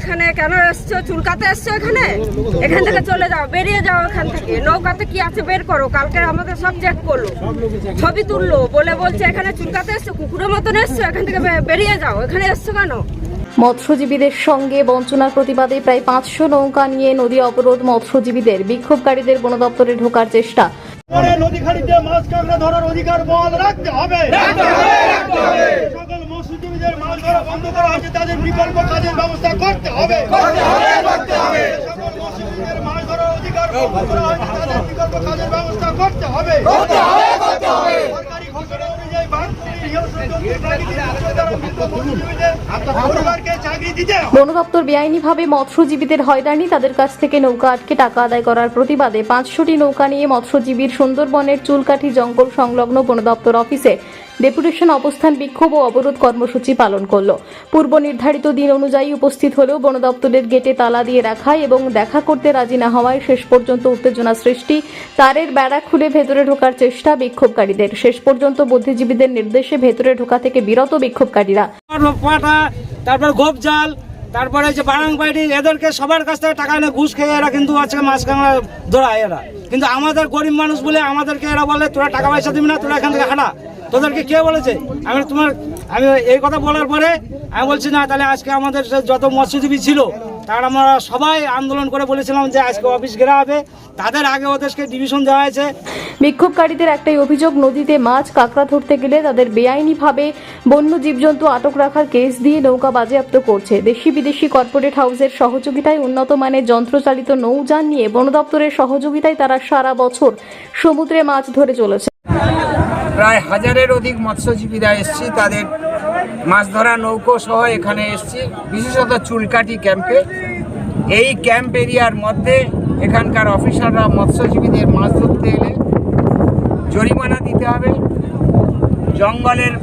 এখানে কেন এসছো? চুলকাতে এসছো এখানে? এখান থেকে চলে যাও, বেরিয়ে যাও এখান থেকে। নৌকাতে কি আছে বের করো। কালকে আমাদের সব চেক করলো, ছবি তুললো, বলছে এখানে চুলকাতে এসছো, কুকুরের মতন এসছো, এখান থেকে বেরিয়ে যাও। এখানে এসছো কেন? মৎস্যজীবীদের সঙ্গে বঞ্চনার প্রতিবাদে প্রায় 500 নৌকা নিয়ে নদী অবরোধ মৎস্যজীবীদের। বিক্ষোভকারীদের বন দপ্তরে ঢোকার চেষ্টা। নদী খালিতে মাছ কাঁকড়া ধরার অধিকার বহাল রাখতে হবে। সকল মৎস্যজীবীদের মাছ ধরা বন্ধ করা হয়েছে, তাদের বিকল্প কাজের ব্যবস্থা করতে হবে। সকল মৎস্যজীবীদের মাছ ধরার অধিকার বন্ধ করা হয়েছে, তাদের বিকল্প কাজের ব্যবস্থা করতে হবে। সরকারি ঘোষণা অনুযায়ী বন দপ্তর বেআইনিভাবে মৎস্যজীবীদের হয়রানি, তাদের কাছ থেকে নৌকা আটকে টাকা আদায় করার প্রতিবাদে 500টি নৌকা নিয়ে মৎস্যজীবীর সুন্দরবনের চুলকাঠি জঙ্গল সংলগ্ন বন দপ্তর অফিসে ডেপুটেশন, অবস্থান, বিক্ষোভ ও অবরোধ কর্মসূচি পালন করল। পূর্ব নির্ধারিত দিন অনুযায়ী উপস্থিত হলেও বন দপ্তরের গেটে তালা দিয়ে রাখায় এবং দেখা করতে রাজি না হওয়ায় শেষ পর্যন্ত উত্তেজনা সৃষ্টি। তারের বেড়া খুলে ভেতরে ঢোকার চেষ্টা বিক্ষোভকারীদের। শেষ পর্যন্ত বুদ্ধিজীবীদের নির্দেশে ভেতরে ঢোকা থেকে বিরত বিক্ষোভকারীরা। তারপর গোপ জাল, তারপরে যে বারাং বাইডি, এদেরকে সবার কাছ থেকে টাকা এনে ঘুষ খেয়ে এরা কিন্তু আজকে মাছ কাঁকড়া ধরায় এরা। কিন্তু আমাদের গরিব মানুষ বলে আমাদেরকে এরা বলে তোরা টাকা পয়সা দিবি না, তোরা এখান থেকে হাঁটা। তোদেরকে কে বলেছে? আমি এই কথা বলার পরে আমি বলছি না, তাহলে আজকে আমাদের যত মৎস্যজীবী ছিল তারা আমরা সবাই আন্দোলন করে বলেছিলাম যে আজকে অফিস ঘেরা হবে। তাদের আগে ওদেরকে ডিভিশন দেওয়া হয়েছে। বিক্ষোভকারীদের একটাই অভিযোগ, নদীতে মাছ কাঁকড়া ধরতে গেলে তাদের বেআইনিভাবে বন্য জীবজন্তু আটক রাখার কেস দিয়ে নৌকা বাজেয়াপ্ত করছে। দেশি বিদেশি কর্পোরেট হাউসের সহযোগিতায় উন্নত মানের যন্ত্রচালিত নৌযান নিয়ে বন দপ্তরের সহযোগিতায় তারা সারা বছর সমুদ্রে মাছ ধরে চলেছে। প্রায় 1000-এর অধিক মৎস্যজীবীরা এসছি, তাদের মাছ ধরা নৌকো সহ এখানে এসছি, বিশেষত চুলকাঠি ক্যাম্পে। এই ক্যাম্প এরিয়ার মধ্যে এখানকার অফিসাররা মৎস্যজীবীদের মাছ ধরতে এলে জরিমানা দিতে হবে, জঙ্গলের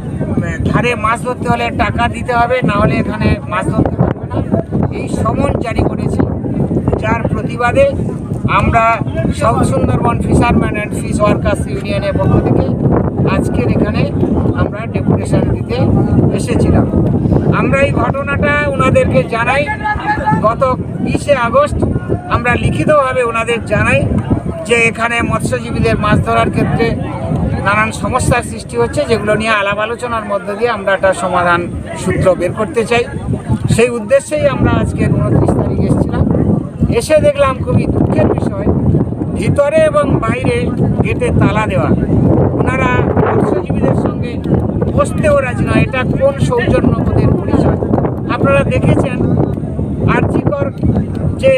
ধারে মাছ ধরতে হলে টাকা দিতে হবে, না হলে এখানে মাছ ধরতে পারবে না, এই সমন জারি করেছে। যার প্রতিবাদে আমরা south Sundarban fisherman and fish workers ইউনিয়নের পক্ষ থেকে আজকের এখানে আমরা ডেপুটেশন দিতে এসেছিলাম। আমরা এই ঘটনাটা ওনাদেরকে জানাই। গত 20শে আগস্ট আমরা লিখিতভাবে ওনাদের জানাই যে এখানে মৎস্যজীবীদের মাছ ধরার ক্ষেত্রে নানান সমস্যার সৃষ্টি হচ্ছে, যেগুলো নিয়ে আলাপ আলোচনার মধ্য দিয়ে আমরা একটা সমাধান সূত্র বের করতে চাই। সেই উদ্দেশ্যেই আমরা আজকের 29 তারিখ এসেছিলাম। এসে দেখলাম খুবই দুঃখের বিষয়, ভিতরে এবং বাইরে গেটে তালা দেওয়া। ওনারা মৎস্যজীবীদের সঙ্গে বসতেও রাজি নয়। এটা কোন সৌজন্যবোধের পরিচয়? আপনারা দেখেছেন আর্যিকর যে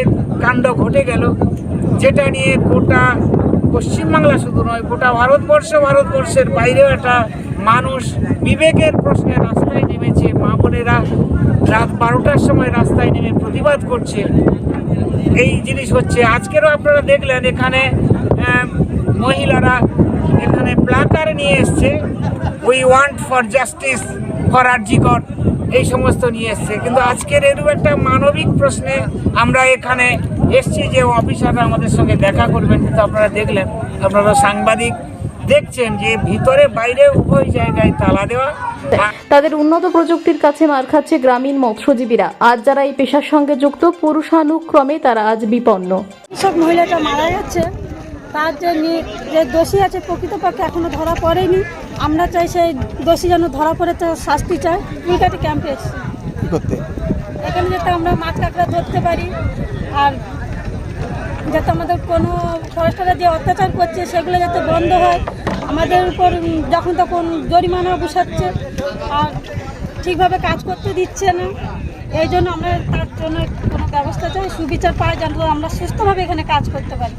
কাণ্ড ঘটে গেল, যেটা নিয়ে গোটা পশ্চিমবাংলা শুধু নয়, গোটা ভারতবর্ষের বাইরেও একটা মানুষ বিবেকের প্রশ্নে রাস্তায় নেমেছে। মা বোনেরা রাত 12টার সময় রাস্তায় নেমে প্রতিবাদ করছে। এই জিনিস হচ্ছে। আজকেরও আপনারা দেখলেন এখানে মহিলারা এখানে প্লাকার নিয়ে এসছে, we want for justice for RG Kar, এই সমস্ত নিয়ে এসছে। কিন্তু আজকের এরকম একটা মানবিক প্রশ্নে আমরা এখানে এসছি যে অফিসাররা আমাদের সঙ্গে দেখা করবেন। কিন্তু আপনারা দেখলেন, আপনারা সাংবাদিক দেখছেন যে ভিতরে বাইরে উভয় জায়গায় তালা দেওয়া। তাদের উন্নত প্রযুক্তির কাছে মার খাচ্ছে গ্রামীণ মৎস্যজীবীরা। আজ যারা এই পেশার সঙ্গে যুক্ত, পুরুষানুক্রমে তারা আজ বিপন্ন। সব মহিলাটা মারা যাচ্ছে, তার যে দোষী আছে প্রকৃতপক্ষে এখনো ধরা পড়েনি। আমরা চাই সেই দোষী যেন ধরা পড়ে, তো শাস্তি চাই। চুলকাঠি ক্যাম্পে এসেছি এখানে যাতে আমরা মাছ কাঁকড়া ধরতে পারি, আর যাতে আমাদের কোনো ফরেস্টাররা যে অত্যাচার করছে সেগুলো যাতে বন্ধ হয়। আমাদের উপর যখন তখন জরিমানা বসাচ্ছে আর ঠিকভাবে কাজ করতে দিচ্ছে না। এই জন্য আমরা তার জন্য কোনো ব্যবস্থা চাই, সুবিচার পাই, যেন আমরা সুস্থভাবে এখানে কাজ করতে পারি।